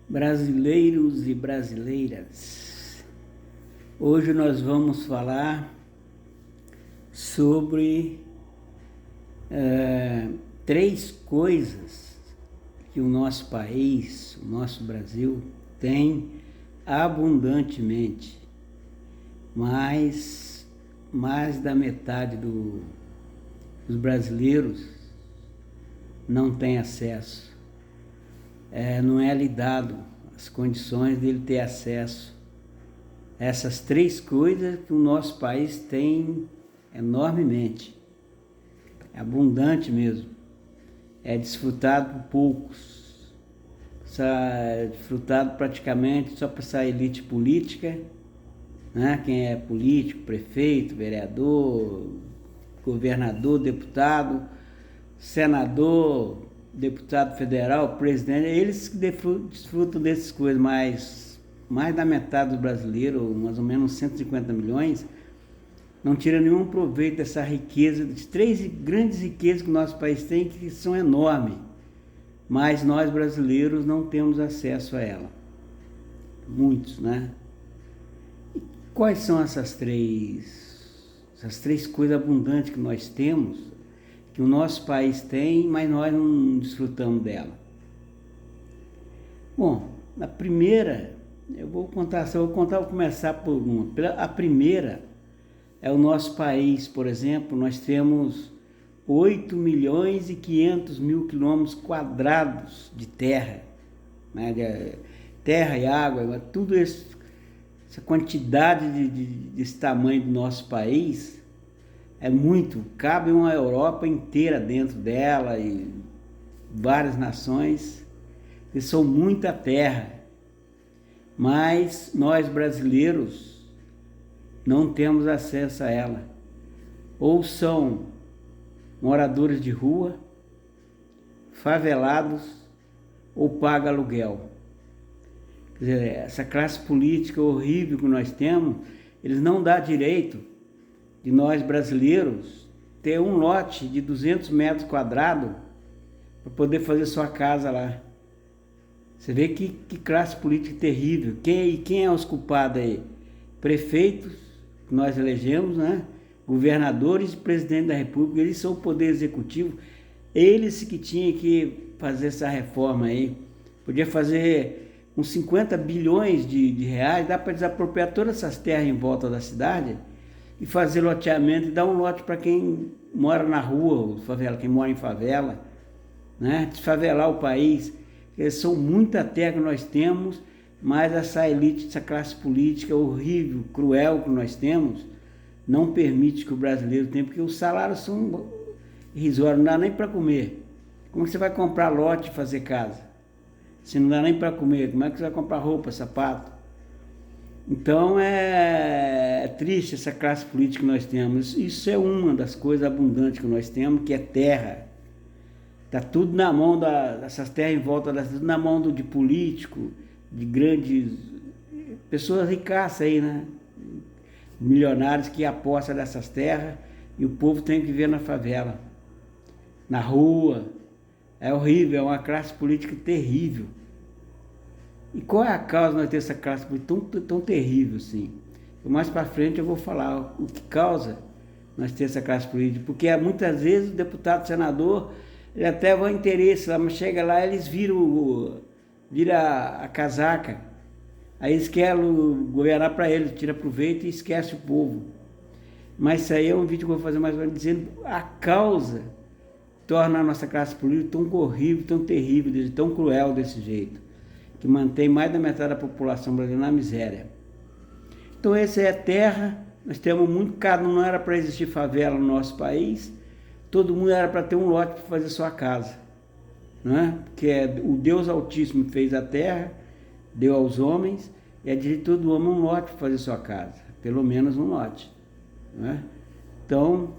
Brasileiros e brasileiras, hoje nós vamos falar sobre três coisas que o nosso país, o nosso Brasil, tem abundantemente, mas mais da metade dos brasileiros não tem acesso. Não é lhe dado as condições dele ter acesso a essas três coisas que o nosso país tem enormemente, é abundante mesmo, é desfrutado por poucos, é desfrutado praticamente só para essa elite política, né? Quem é político, prefeito, vereador, governador, deputado, senador, deputado federal, presidente, eles que desfrutam dessas coisas, mas mais da metade dos brasileiros, mais ou menos 150 milhões, não tira nenhum proveito dessa riqueza, de três grandes riquezas que o nosso país tem, que são enormes, mas nós brasileiros não temos acesso a ela. Muitos, né? E quais são essas três coisas abundantes que nós temos, que o nosso país tem, mas nós não desfrutamos dela? Bom, a primeira, vou começar por uma. A primeira é o nosso país, por exemplo, nós temos 8 milhões e 500 mil quilômetros quadrados de terra, né? Terra e água, tudo isso, essa quantidade desse tamanho do nosso país, é muito, cabe uma Europa inteira dentro dela e várias nações, que são muita terra, mas nós brasileiros não temos acesso a ela, ou são moradores de rua, favelados, ou pagam aluguel. Quer dizer, essa classe política horrível que nós temos, eles não dão direito de nós brasileiros ter um lote de 200 metros quadrados para poder fazer sua casa lá. Você vê que classe política terrível. Quem é os culpados aí? Prefeitos, que nós elegemos, né? Governadores e presidente da República, eles são o poder executivo, eles que tinham que fazer essa reforma aí. Podia fazer uns 50 bilhões de reais, dá para desapropriar todas essas terras em volta da cidade e fazer loteamento e dar um lote para quem mora na rua, favela, quem mora em favela, né? Desfavelar o país. São muita terra que nós temos, mas essa elite, essa classe política horrível, cruel que nós temos, não permite que o brasileiro tenha, porque os salários são irrisórios, não dá nem para comer. Como que você vai comprar lote e fazer casa? Se não dá nem para comer, como é que você vai comprar roupa, sapato? Então é triste essa classe política que nós temos. Isso é uma das coisas abundantes que nós temos, que é terra. Está tudo na mão dessas terras em volta, tudo na mão de político, de grandes pessoas ricaças aí, né? Milionários que apostam nessas terras, e o povo tem que viver na favela, na rua. É horrível, é uma classe política terrível. E qual é a causa de nós ter essa classe política tão terrível assim? Mais para frente eu vou falar o que causa nós ter essa classe política, porque muitas vezes o deputado, o senador, ele até vai interesse lá, mas chega lá, eles viram a casaca, aí eles querem governar para eles, tira proveito e esquece o povo. Mas isso aí é um vídeo que eu vou fazer mais ou menos dizendo a causa torna a nossa classe política tão horrível, tão terrível, tão cruel desse jeito, que mantém mais da metade da população brasileira na miséria. Então essa é a terra, nós temos muito caro, não era para existir favela no nosso país, todo mundo era para ter um lote para fazer sua casa, né? Porque o Deus Altíssimo fez a terra, deu aos homens, e é direito de todo homem um lote para fazer sua casa, pelo menos um lote, né? Então,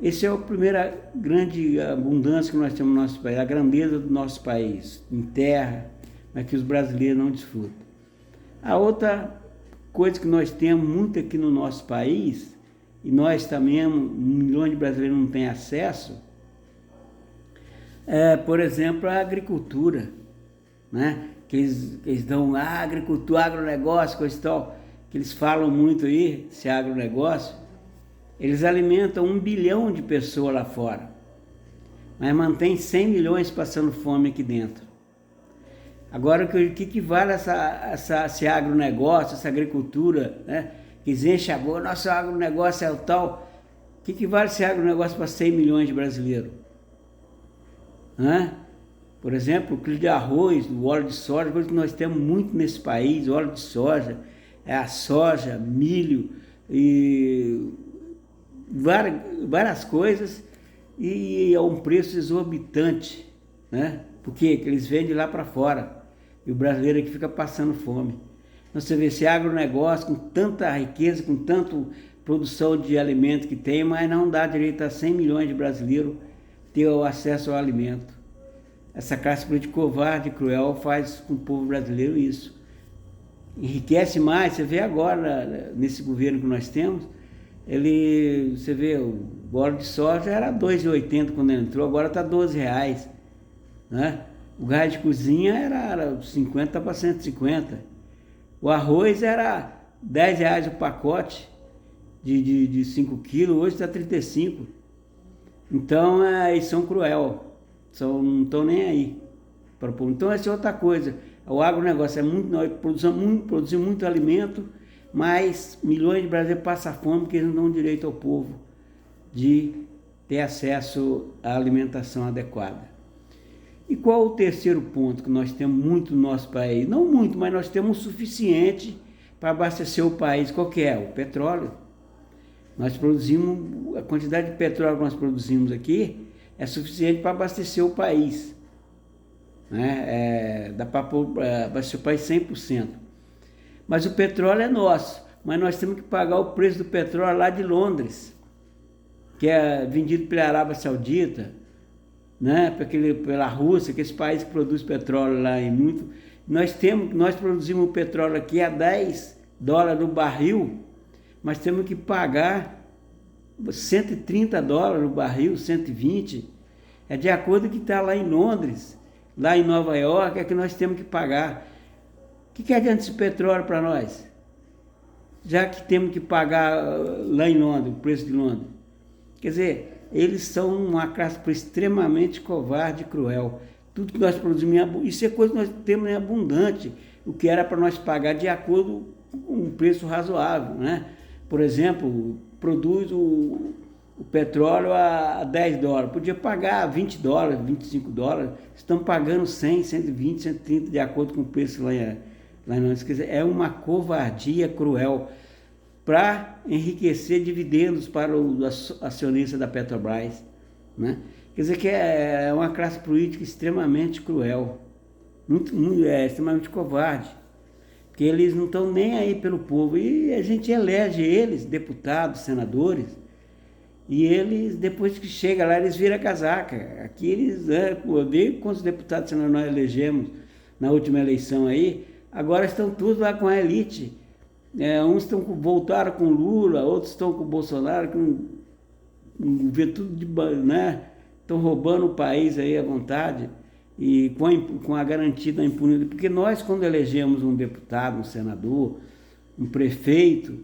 essa é a primeira grande abundância que nós temos no nosso país, a grandeza do nosso país, em terra, mas que os brasileiros não desfrutam. A outra coisa que nós temos muito aqui no nosso país, e nós também, milhões de brasileiros não têm acesso, por exemplo, a agricultura. né? Que eles dão agricultura, agronegócio, coisa e tal, que eles falam muito aí, esse agronegócio, eles alimentam 1 bilhão de pessoas lá fora, mas mantém 100 milhões passando fome aqui dentro. Agora, o que vale esse agronegócio, essa agricultura, né? Que enche a boca, nosso agronegócio é o tal. O que vale esse agronegócio para 100 milhões de brasileiros? Né? Por exemplo, o quilo de arroz, o óleo de soja, coisa que nós temos muito nesse país, óleo de soja, a soja, milho e várias coisas, e é um preço exorbitante, né? Porque eles vendem lá para fora e o brasileiro aqui fica passando fome. Então você vê esse agronegócio com tanta riqueza, com tanta produção de alimento que tem, mas não dá direito a 100 milhões de brasileiros ter o acesso ao alimento. Essa classe política covarde e cruel faz com o povo brasileiro isso. Enriquece mais, você vê agora, nesse governo que nós temos, você vê, o óleo de soja era R$ 2,80 quando ele entrou, agora está R$ 12, né? O gás de cozinha era 50 para 150. O arroz era R$ 10 o pacote de 5 quilos, hoje está 35. Então, eles são cruel. Não estão nem aí para o povo. Então essa é outra coisa, o agronegócio é muito, nós produzimos muito alimento, mas milhões de brasileiros passam fome porque eles não dão direito ao povo de ter acesso à alimentação adequada. E qual o terceiro ponto que nós temos muito no nosso país? Não muito, mas nós temos o suficiente para abastecer o país. Qual que é? O petróleo. Nós produzimos, a quantidade de petróleo que nós produzimos aqui é suficiente para abastecer o país, né? Dá para abastecer o país 100%. Mas o petróleo é nosso, mas nós temos que pagar o preço do petróleo lá de Londres, que é vendido pela Arábia Saudita, né? Pela Rússia, que é esse país que produz petróleo lá em muito. Nós produzimos o petróleo aqui a $10 no barril, mas temos que pagar $130 no barril, 120, é de acordo com o que está lá em Londres, lá em Nova York, é que nós temos que pagar. O que adianta esse petróleo para nós? Já que temos que pagar lá em Londres, o preço de Londres. Quer dizer, eles são uma classe extremamente covarde e cruel. Tudo que nós produzimos, isso é coisa que nós temos em abundante, o que era para nós pagar de acordo com um preço razoável, né? Por exemplo, produz o petróleo a $10, podia pagar $20, $25, estão pagando 100, 120, 130 de acordo com o preço lá em Londres. Quer dizer, é uma covardia cruel para enriquecer dividendos para o acionista da Petrobras, né? Quer dizer que é uma classe política extremamente cruel, extremamente covarde, porque eles não estão nem aí pelo povo, e a gente elege eles, deputados, senadores, e eles, depois que chega lá, eles viram a casaca. Aqui eles, eu vi quantos deputados senadores nós elegemos na última eleição aí, agora estão todos lá com a elite. Uns voltaram com Lula, outros estão com o Bolsonaro, vê tudo de, né? Estão roubando o país aí à vontade e com a garantia da impunidade. Porque nós, quando elegemos um deputado, um senador, um prefeito,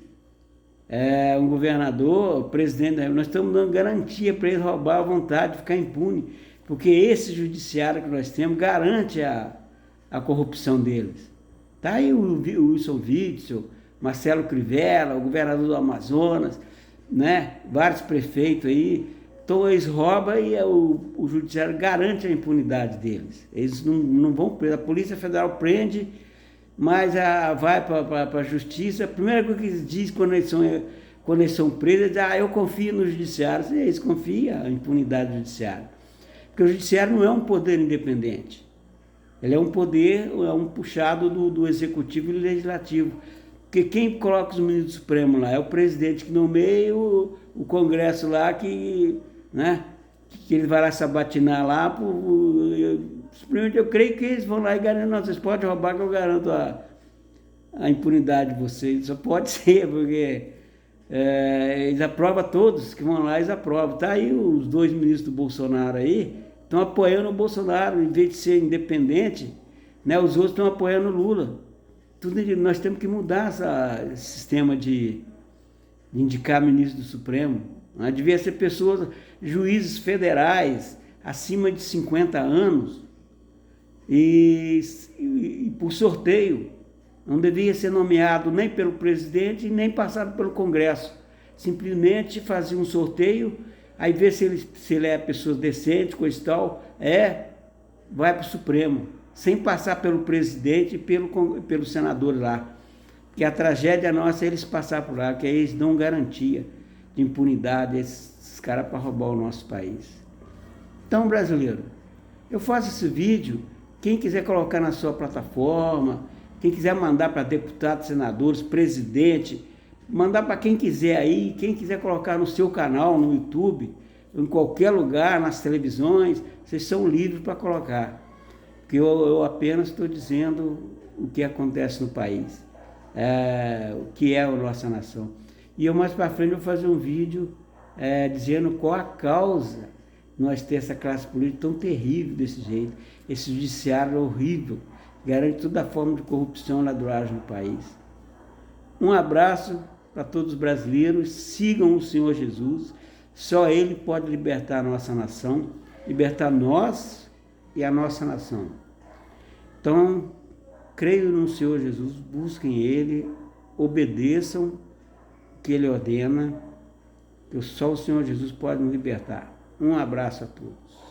um governador, presidente, nós estamos dando garantia para eles roubar à vontade, ficar impune. Porque esse judiciário que nós temos garante a corrupção deles. Está aí o Wilson Witzel, Marcelo Crivella, o governador do Amazonas, né? Vários prefeitos aí. Então eles roubam e o judiciário garante a impunidade deles. Eles não vão preso. A Polícia Federal prende, mas vai para a justiça. A primeira coisa que eles dizem quando eles são presos é dizer, eu confio no judiciário. Eles confiam na impunidade do judiciário. Porque o judiciário não é um poder independente. Ele é um poder, é um puxado do executivo e do legislativo. Porque quem coloca os ministros supremos lá é o presidente que nomeia o Congresso lá né, que ele vai lá sabatinar lá. Simplesmente eu creio que eles vão lá e garantem, não, vocês podem roubar que eu garanto a impunidade de vocês. Só pode ser, porque eles aprovam todos que vão lá, eles aprovam. Tá aí os 2 ministros do Bolsonaro aí, estão apoiando o Bolsonaro, em vez de ser independente, né? Os outros estão apoiando o Lula. Nós temos que mudar esse sistema de indicar ministro do Supremo. Né? Devia ser pessoas, juízes federais, acima de 50 anos, e por sorteio. Não devia ser nomeado nem pelo presidente, nem passado pelo Congresso. Simplesmente fazia um sorteio, aí vê se ele é pessoa decente, coisa e tal, vai para o Supremo, sem passar pelo presidente e pelo senador lá. Porque a tragédia nossa é eles passar por lá, que aí eles dão garantia de impunidade a esses caras para roubar o nosso país. Então, brasileiro, eu faço esse vídeo, quem quiser colocar na sua plataforma, quem quiser mandar para deputados, senadores, presidente, mandar para quem quiser aí, quem quiser colocar no seu canal, no YouTube, em qualquer lugar, nas televisões, vocês são livres para colocar. Porque eu apenas estou dizendo o que acontece no país, o que é a nossa nação. E eu mais para frente vou fazer um vídeo dizendo qual a causa de nós ter essa classe política tão terrível desse jeito, esse judiciário horrível, garante toda a forma de corrupção e ladruagem no país. Um abraço para todos os brasileiros, sigam o Senhor Jesus, só Ele pode libertar a nossa nação, libertar nós e a nossa nação. Então, creio no Senhor Jesus, busquem Ele, obedeçam o que Ele ordena, que só o Senhor Jesus pode nos libertar. Um abraço a todos.